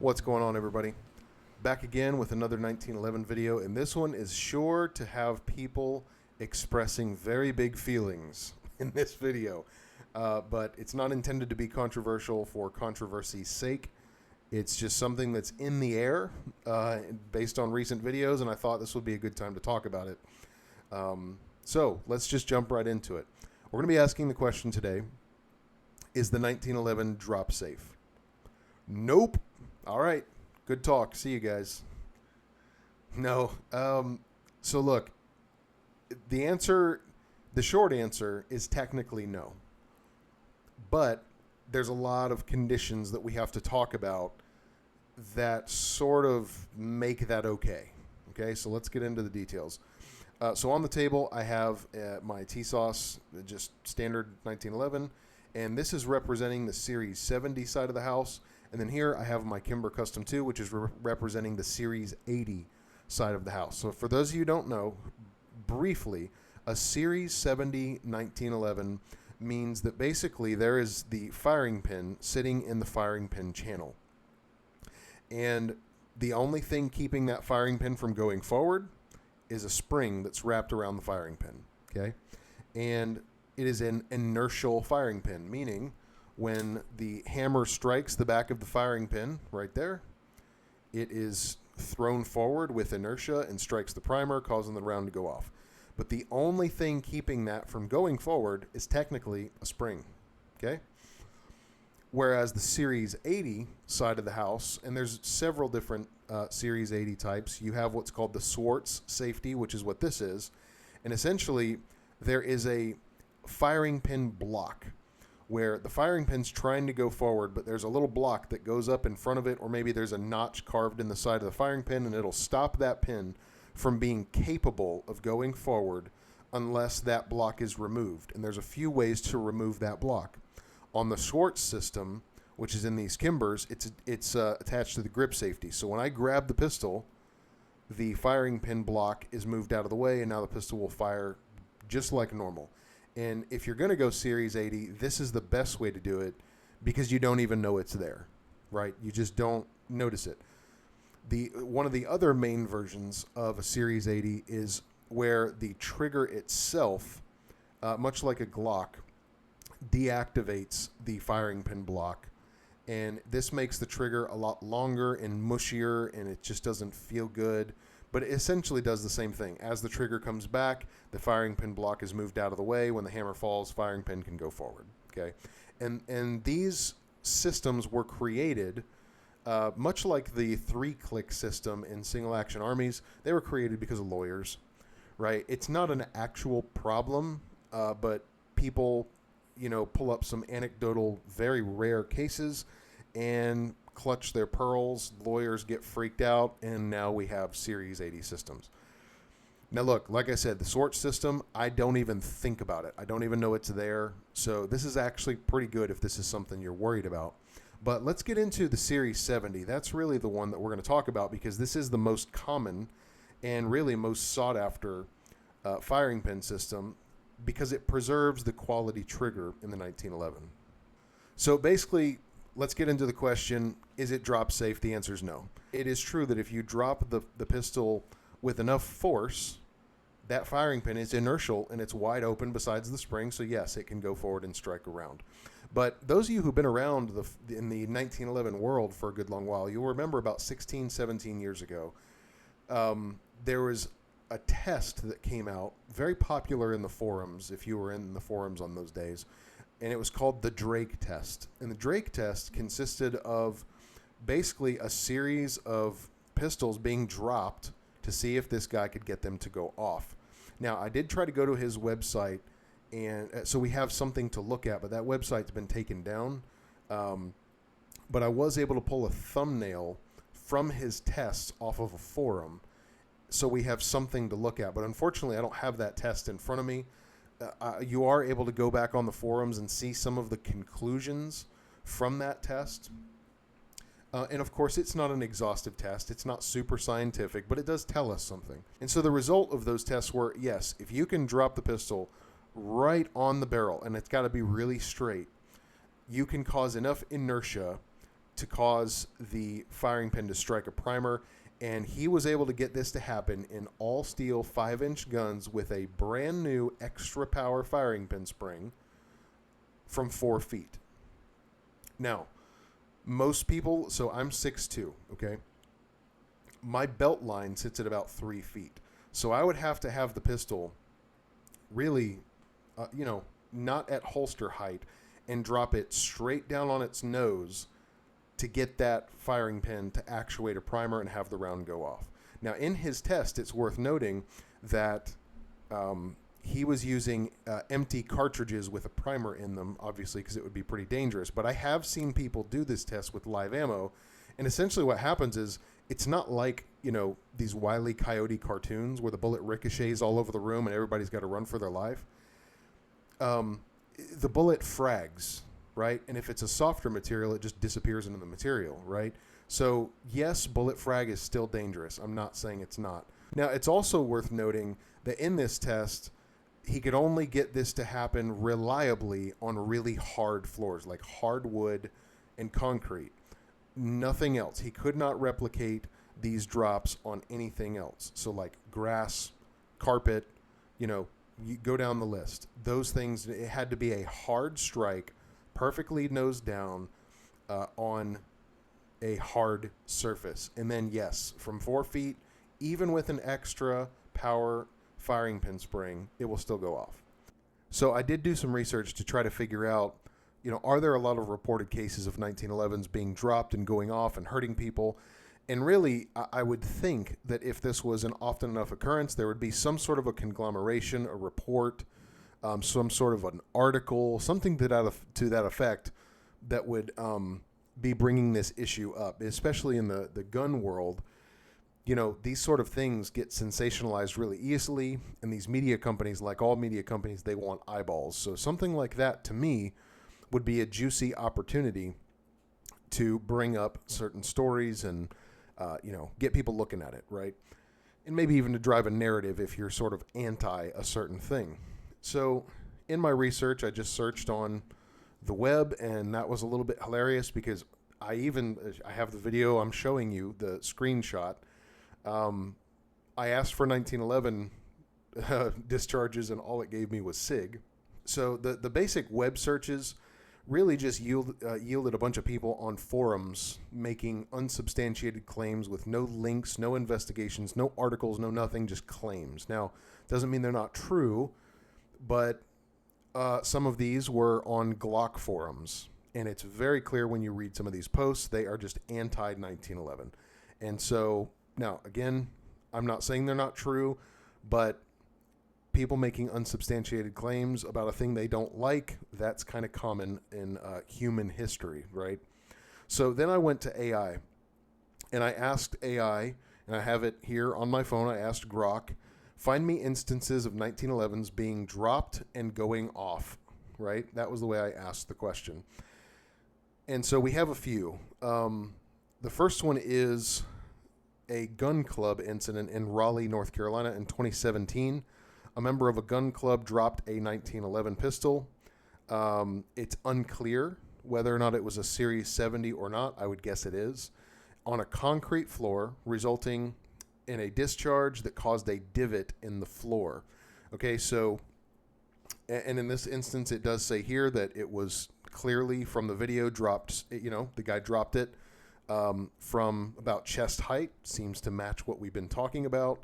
What's going on, everybody? Back again with another 1911 video, and this one is sure to have people expressing very big feelings in this video. But it's not intended to be controversial for controversy's sake. It's just something that's in the air based on recent videos, and I thought this would be a good time to talk about it. So let's just jump right into it. We're going to be asking the question today, is the 1911 drop safe? Nope. All right. Good talk. See you guys. No. So look, the short answer is technically no. But there's a lot of conditions that we have to talk about that sort of make that okay. Okay, so let's get into the details. So on the table, I have my T-Sauce, just standard 1911, and this is representing the Series 70 side of the house. And then here I have my Kimber Custom 2, which is representing the Series 80 side of the house. So for those of you who don't know, briefly, a Series 70 1911 means that basically there is the firing pin sitting in the firing pin channel. And the only thing keeping that firing pin from going forward is a spring that's wrapped around the firing pin, okay? And it is an inertial firing pin, meaning when the hammer strikes the back of the firing pin right there, it is thrown forward with inertia and strikes the primer, causing the round to go off. But the only thing keeping that from going forward is technically a spring, okay? Whereas the Series 80 side of the house, and there's several different Series 80 types, you have what's called the Swartz safety, which is what this is. And essentially, there is a firing pin block where the firing pin's trying to go forward, but there's a little block that goes up in front of it, or maybe there's a notch carved in the side of the firing pin, and it'll stop that pin from being capable of going forward unless that block is removed. And there's a few ways to remove that block. On the Swartz system, which is in these Kimbers, it's attached to the grip safety. So when I grab the pistol, the firing pin block is moved out of the way, and now the pistol will fire just like normal. And if you're going to go Series 80, this is the best way to do it because you don't even know it's there, right? You just don't notice it. One of the other main versions of a Series 80 is where the trigger itself, much like a Glock, deactivates the firing pin block. And this makes the trigger a lot longer and mushier, and it just doesn't feel good. But it essentially does the same thing. As the trigger comes back, the firing pin block is moved out of the way. When the hammer falls, firing pin can go forward. Okay, and these systems were created much like the 3-click system in single action armies. They were created because of lawyers, right? It's not an actual problem, but people, pull up some anecdotal, very rare cases and clutch their pearls. Lawyers get freaked out, and now we have Series 80 systems. Now look, like I said, the Swartz system, I don't even think about it. I don't even know it's there. So this is actually pretty good if this is something you're worried about. But let's get into the Series 70. That's really the one that we're going to talk about because this is the most common and really most sought after firing pin system because it preserves the quality trigger in the 1911. So basically, let's get into the question, is it drop safe? The answer is no. It is true that if you drop the pistol with enough force, that firing pin is inertial and it's wide open besides the spring, so yes, it can go forward and strike around. But those of you who've been around in the 1911 world for a good long while, you'll remember about 16, 17 years ago, there was a test that came out, very popular in the forums, if you were in the forums on those days, and it was called the Drake test. And the Drake test consisted of basically a series of pistols being dropped to see if this guy could get them to go off. Now, I did try to go to his website, and so we have something to look at, but that website's been taken down. But I was able to pull a thumbnail from his tests off of a forum, so we have something to look at. But unfortunately, I don't have that test in front of me. You are able to go back on the forums and see some of the conclusions from that test. And of course, it's not an exhaustive test. It's not super scientific, but it does tell us something. And so the result of those tests were, yes, if you can drop the pistol right on the barrel, and it's got to be really straight, you can cause enough inertia to cause the firing pin to strike a primer, and he was able to get this to happen in all steel 5-inch guns with a brand new extra power firing pin spring from 4 feet. Now, most people, so I'm 6'2", okay? My belt line sits at about 3 feet. So I would have to have the pistol really, not at holster height and drop it straight down on its nose to get that firing pin to actuate a primer and have the round go off. Now, in his test, it's worth noting that he was using empty cartridges with a primer in them, obviously, because it would be pretty dangerous. But I have seen people do this test with live ammo, and essentially what happens is it's not like, these Wile E. Coyote cartoons where the bullet ricochets all over the room and everybody's got to run for their life. The bullet frags, right? And if it's a softer material, it just disappears into the material, right? So, yes, bullet frag is still dangerous. I'm not saying it's not. Now, it's also worth noting that in this test, he could only get this to happen reliably on really hard floors, like hardwood and concrete. Nothing else. He could not replicate these drops on anything else. So, like grass, carpet, you go down the list. Those things, it had to be a hard strike, perfectly nose down on a hard surface. And then, yes, from 4 feet, even with an extra power firing pin spring, it will still go off. So I did do some research to try to figure out, are there a lot of reported cases of 1911s being dropped and going off and hurting people? And really, I would think that if this was an often enough occurrence, there would be some sort of a conglomeration, a report, some sort of an article, something to that effect that would be bringing this issue up, especially in the gun world. These sort of things get sensationalized really easily, and these media companies, like all media companies, they want eyeballs. So something like that, to me, would be a juicy opportunity to bring up certain stories and get people looking at it, right? And maybe even to drive a narrative if you're sort of anti a certain thing. So in my research, I just searched on the web, and that was a little bit hilarious because I have the video I'm showing you, the screenshot. I asked for 1911 discharges, and all it gave me was SIG. So the basic web searches really just yielded a bunch of people on forums making unsubstantiated claims with no links, no investigations, no articles, no nothing, just claims. Now, doesn't mean they're not true, but some of these were on Glock forums, and it's very clear when you read some of these posts, they are just anti-1911. And so, now, again, I'm not saying they're not true, but people making unsubstantiated claims about a thing they don't like, that's kind of common in human history, right? So then I went to AI, and I asked AI, and I have it here on my phone, I asked Grok, find me instances of 1911s being dropped and going off, right? That was the way I asked the question. And so we have a few. The first one is a gun club incident in Raleigh, North Carolina in 2017. A member of a gun club dropped a 1911 pistol. It's unclear whether or not it was a Series 70 or not. I would guess it is. On a concrete floor, resulting in a discharge that caused a divot in the floor. Okay, so, and in this instance, it does say here that it was clearly from the video dropped, the guy dropped it from about chest height. Seems to match what we've been talking about.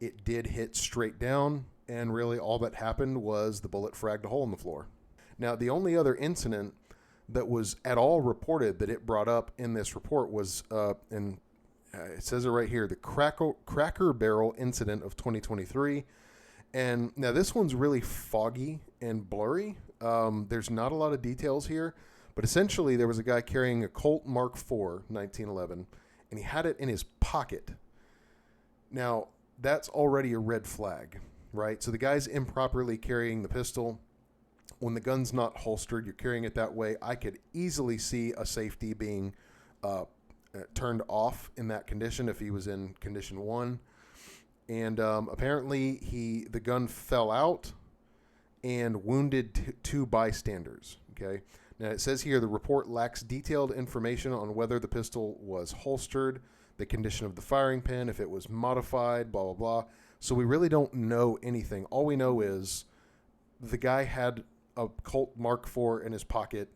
It did hit straight down, and really all that happened was the bullet fragged a hole in the floor. Now, the only other incident that was at all reported that it brought up in this report was, it says it right here, the Cracker Barrel incident of 2023. And now this one's really foggy and blurry. There's not a lot of details here, but essentially there was a guy carrying a Colt Mark IV 1911, and he had it in his pocket. Now, that's already a red flag, right? So the guy's improperly carrying the pistol. When the gun's not holstered, you're carrying it that way. I could easily see a safety being turned off in that condition if he was in condition 1. And apparently the gun fell out and wounded two bystanders. Okay. Now, it says here the report lacks detailed information on whether the pistol was holstered, the condition of the firing pin, if it was modified, blah, blah, blah. So we really don't know anything. All we know is the guy had a Colt Mark IV in his pocket.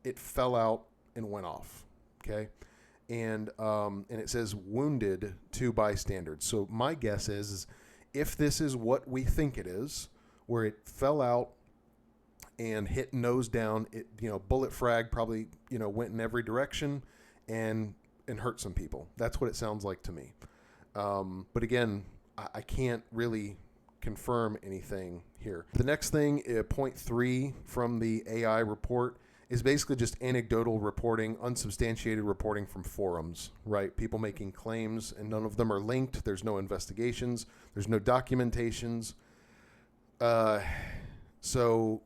It fell out and went off. Okay. And it says wounded 2 bystanders. So my guess is if this is what we think it is, where it fell out and hit nose down, it, bullet frag probably, went in every direction and hurt some people. That's what it sounds like to me. But again, I can't really confirm anything here. The next thing, point 3 from the AI report, is basically just anecdotal reporting, unsubstantiated reporting from forums, right? People making claims, and none of them are linked. There's no investigations. There's no documentations. So,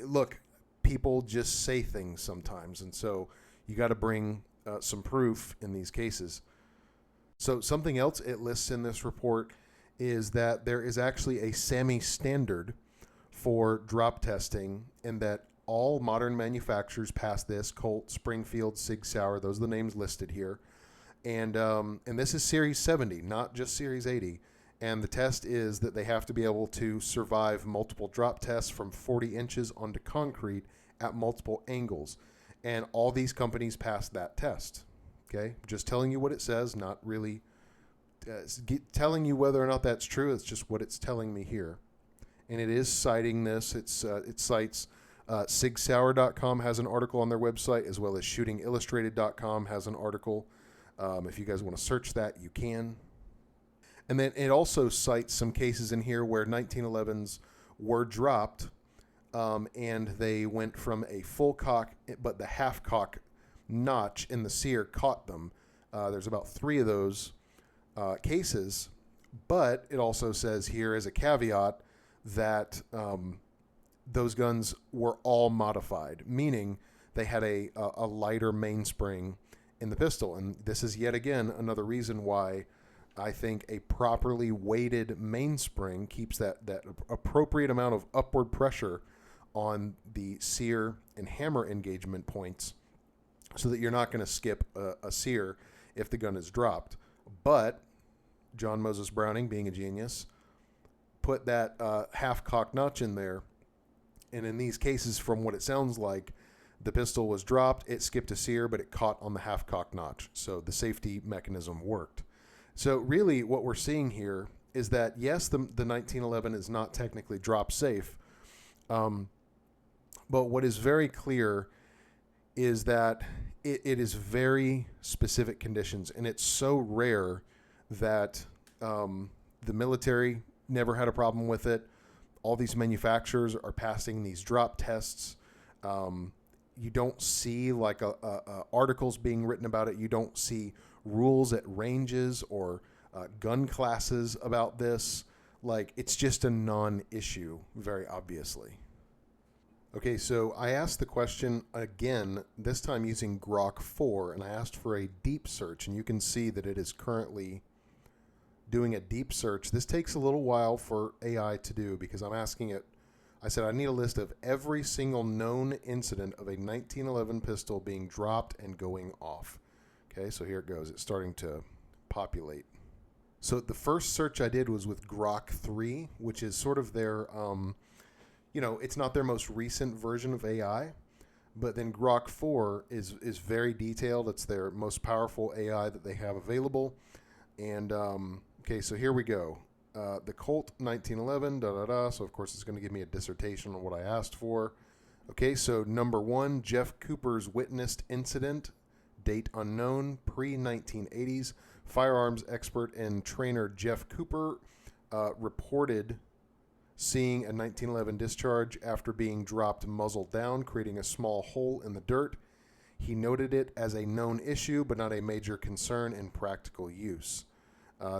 look, people just say things sometimes, and so you got to bring some proof in these cases. So something else it lists in this report is that there is actually a SAMI standard for drop testing, and that all modern manufacturers pass this: Colt, Springfield, Sig Sauer. Those are the names listed here. And this is Series 70, not just Series 80. And the test is that they have to be able to survive multiple drop tests from 40 inches onto concrete at multiple angles. And all these companies pass that test. Okay? Just telling you what it says, not really telling you whether or not that's true. It's just what it's telling me here. And it is citing this. It cites SigSauer.com has an article on their website, as well as ShootingIllustrated.com has an article. If you guys want to search that, you can. And then it also cites some cases in here where 1911s were dropped, and they went from a full cock, but the half cock notch in the sear caught them. There's about 3 of those cases, but it also says here as a caveat that those guns were all modified, meaning they had a lighter mainspring in the pistol. And this is yet again another reason why I think a properly weighted mainspring keeps that appropriate amount of upward pressure on the sear and hammer engagement points, so that you're not going to skip a sear if the gun is dropped. But John Moses Browning, being a genius, put that half-cock notch in there. And in these cases, from what it sounds like, the pistol was dropped, it skipped a sear, but it caught on the half-cock notch. So the safety mechanism worked. So really what we're seeing here is that, yes, the 1911 is not technically drop safe. But what is very clear is that it is very specific conditions, and it's so rare that the military never had a problem with it. All these manufacturers are passing these drop tests. You don't see like articles being written about it. You don't see rules at ranges or gun classes about this. Like, it's just a non-issue, very obviously. Okay, so I asked the question again, this time using Grok 4, and I asked for a deep search, and you can see that it is currently doing a deep search. This takes a little while for AI to do because I'm asking it. I said I need a list of every single known incident of a 1911 pistol being dropped and going off. Okay, so here it goes. It's starting to populate. So the first search I did was with Grok 3, which is sort of their, it's not their most recent version of AI, but then Grok 4 is very detailed. It's their most powerful AI that they have available. And, okay, so here we go. The Colt 1911, So, of course, it's going to give me a dissertation on what I asked for. Okay, so number 1, Jeff Cooper's witnessed incident, date unknown, pre-1980s. Firearms expert and trainer Jeff Cooper reported seeing a 1911 discharge after being dropped muzzle down, creating a small hole in the dirt. He noted it as a known issue, but not a major concern in practical use.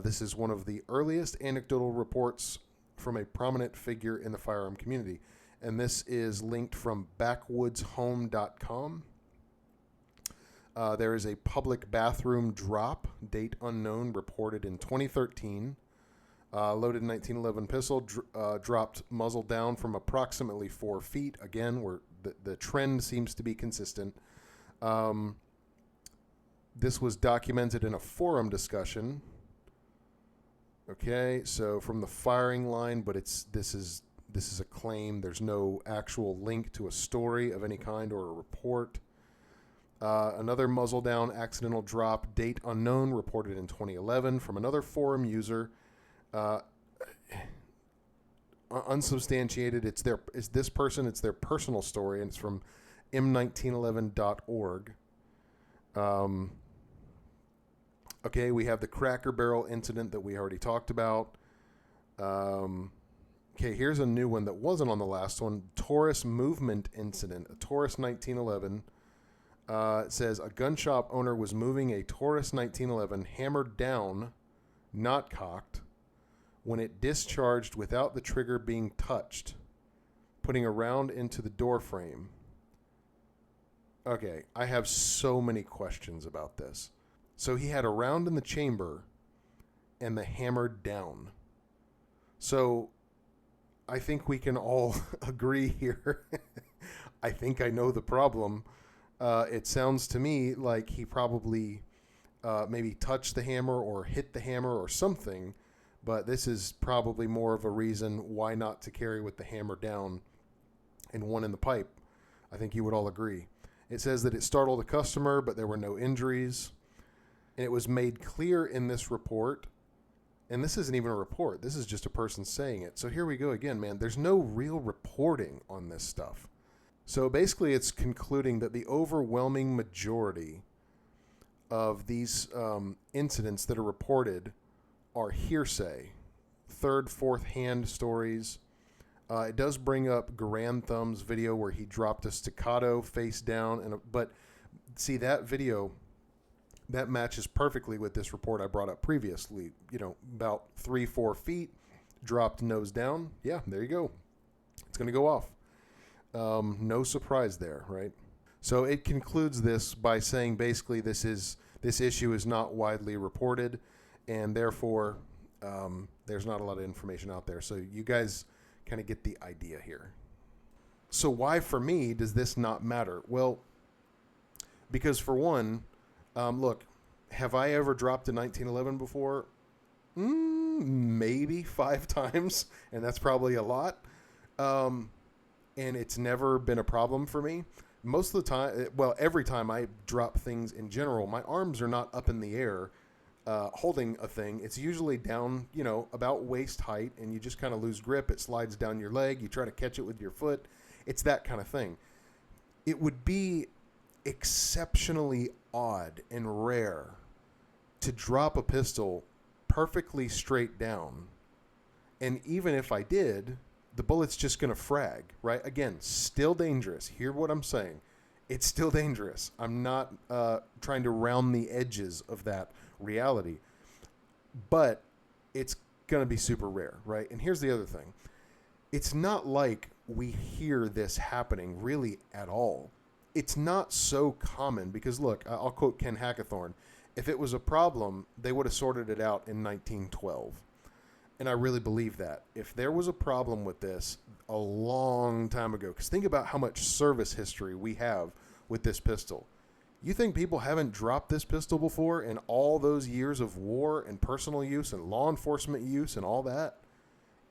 This is one of the earliest anecdotal reports from a prominent figure in the firearm community. And this is linked from backwoodshome.com. There is a public bathroom drop, date unknown, reported in 2013. Loaded 1911 pistol dropped muzzle down from approximately 4 feet. Again, where the trend seems to be consistent. This was documented in a forum discussion. Okay, so from the firing line, but this is a claim. There's no actual link to a story of any kind or a report. Another muzzle down accidental drop, date unknown, reported in 2011 from another forum user. Unsubstantiated. It's their personal story, and it's from m1911.org. Okay, we have the Cracker Barrel incident that we already talked about. Okay, here's a new one that wasn't on the last one. Taurus Movement incident. A Taurus 1911. It says a gun shop owner was moving a Taurus 1911 hammered down, not cocked, when it discharged without the trigger being touched, putting a round into the door frame. Okay, I have so many questions about this. So he had a round in the chamber and the hammered down. So I think we can all agree here. I think I know the problem. It sounds to me like he probably maybe touched the hammer or hit the hammer or something, but this is probably more of a reason why not to carry with the hammer down and one in the pipe. I think you would all agree. It says that it startled a customer, but there were no injuries. And it was made clear in this report, and this isn't even a report, this is just a person saying it. So here we go again, man. There's no real reporting on this stuff. So basically it's concluding that the overwhelming majority of these incidents that are reported are hearsay, third, fourth hand stories. It does bring up Grand Thumb's video where he dropped a staccato face down, but see, that video, that matches perfectly with this report I brought up previously. You know, about 3-4 feet, dropped nose down. Yeah, there you go. It's going to go off. No surprise there, right? So it concludes this by saying basically this issue is not widely reported, and therefore there's not a lot of information out there. So you guys kind of get the idea here. So why, for me, does this not matter? Well, because for one, look, have I ever dropped a 1911 before? Maybe 5 times, and that's probably a lot. And it's never been a problem for me. Most of the time, well, every time I drop things in general, my arms are not up in the air holding a thing. It's usually down, about waist height, and you just kind of lose grip. It slides down your leg. You try to catch it with your foot. It's that kind of thing. It would be exceptionally odd and rare to drop a pistol perfectly straight down. And even if I did, the bullet's just going to frag, right? Again, still dangerous. Hear what I'm saying. It's still dangerous. I'm not trying to round the edges of that reality. But it's going to be super rare, right? And here's the other thing. It's not like we hear this happening really at all. It's not so common because, look, I'll quote Ken Hackathorn. If it was a problem, they would have sorted it out in 1912. And I really believe that. If there was a problem with this a long time ago, because think about how much service history we have with this pistol. You think people haven't dropped this pistol before in all those years of war and personal use and law enforcement use and all that?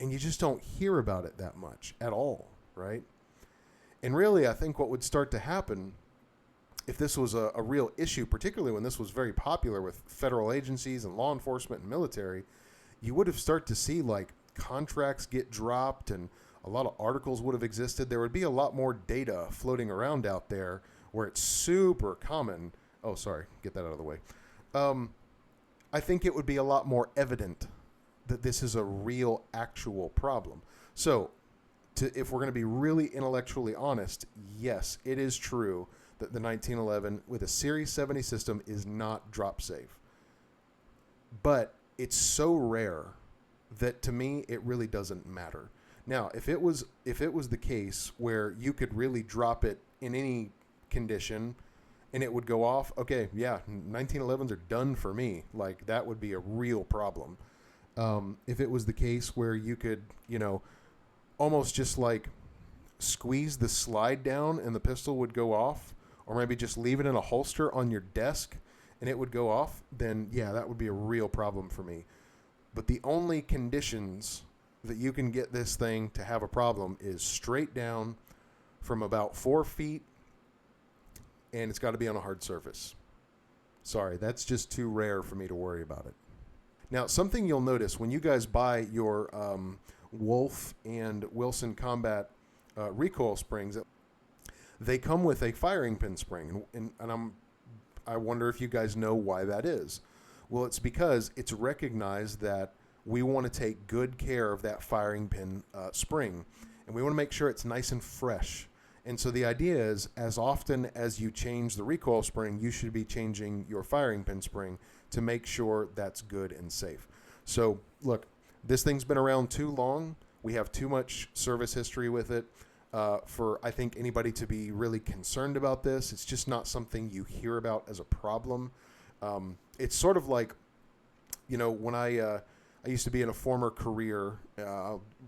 And you just don't hear about it that much at all, right? And really, I think what would start to happen if this was a real issue, particularly when this was very popular with federal agencies and law enforcement and military, you would have started to see like contracts get dropped and a lot of articles would have existed. There would be a lot more data floating around out there where it's super common. Oh, sorry. Get that out of the way. I think it would be a lot more evident that this is a real, actual problem. So if we're going to be really intellectually honest, yes, it is true that the 1911 with a Series 70 system is not drop safe. But it's so rare that to me it really doesn't matter. Now, if it was the case where you could really drop it in any condition and it would go off, okay, yeah, 1911s are done for me. Like, that would be a real problem. If it was the case where you could, almost just like squeeze the slide down and the pistol would go off, or maybe just leave it in a holster on your desk and it would go off, then yeah, that would be a real problem for me. But the only conditions that you can get this thing to have a problem is straight down from about 4 feet, and it's got to be on a hard surface. Sorry, that's just too rare for me to worry about it. Now, something you'll notice when you guys buy your Wolf and Wilson Combat recoil springs, they come with a firing pin spring, and I wonder if you guys know why that is. Well, it's because it's recognized that we want to take good care of that firing pin spring, and we want to make sure it's nice and fresh. And so the idea is, as often as you change the recoil spring, you should be changing your firing pin spring to make sure that's good and safe. So, look, this thing's been around too long. We have too much service history with it for, I think, anybody to be really concerned about this. It's just not something you hear about as a problem. It's sort of like, when I used to be in a former career,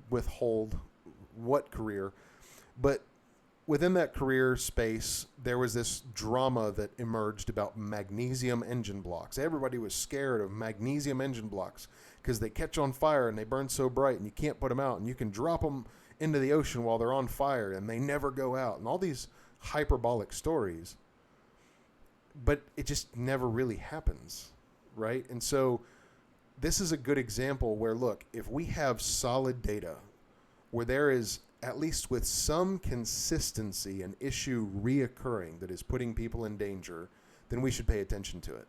withhold what career, but within that career space, there was this drama that emerged about magnesium engine blocks. Everybody was scared of magnesium engine blocks because they catch on fire and they burn so bright and you can't put them out, and you can drop them into the ocean while they're on fire and they never go out, and all these hyperbolic stories. But it just never really happens, right? And so this is a good example where, look, if we have solid data where there is, at least with some consistency, an issue reoccurring that is putting people in danger, then we should pay attention to it.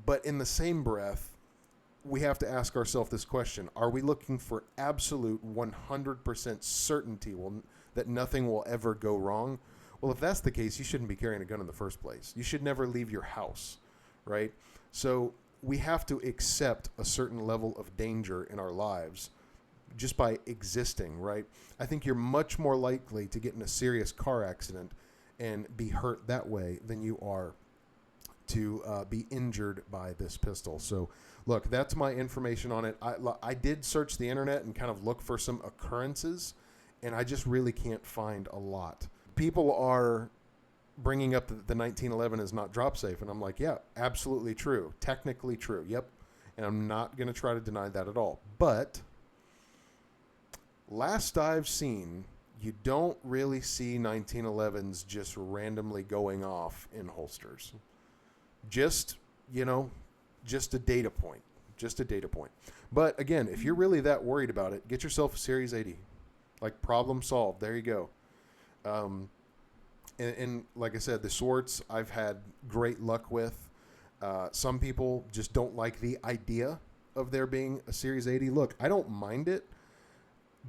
But in the same breath, we have to ask ourselves this question: are we looking for absolute 100% certainty that nothing will ever go wrong? Well, if that's the case, you shouldn't be carrying a gun in the first place. You should never leave your house, right? So we have to accept a certain level of danger in our lives just by existing, right? I think you're much more likely to get in a serious car accident and be hurt that way than you are to be injured by this pistol. So, look, that's my information on it. I did search the internet and kind of look for some occurrences, and I just really can't find a lot. People are bringing up the 1911 is not drop safe, and I'm like, yeah, absolutely true. Technically true, yep. And I'm not going to try to deny that at all. But last I've seen, you don't really see 1911s just randomly going off in holsters. Just a data point. Just a data point. But again, if you're really that worried about it, get yourself a Series 80. Like, problem solved. There you go. And like I said, the Swartz I've had great luck with. Some people just don't like the idea of there being a Series 80. Look, I don't mind it.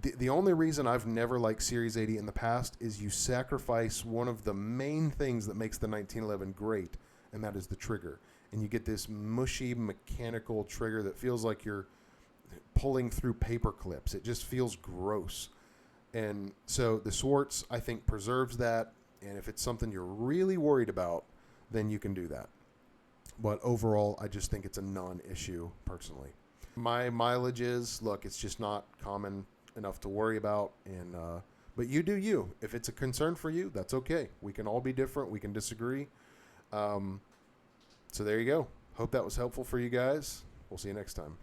The only reason I've never liked Series 80 in the past is you sacrifice one of the main things that makes the 1911 great, and that is the trigger. And you get this mushy mechanical trigger that feels like you're pulling through paper clips. It just feels gross. And so the Swartz, I think, preserves that. And if it's something you're really worried about, then you can do that. But overall, I just think it's a non-issue, personally. My mileage is, look, it's just not common enough to worry about. And but you do you. If it's a concern for you, that's okay. We can all be different. We can disagree. So there you go. Hope that was helpful for you guys. We'll see you next time.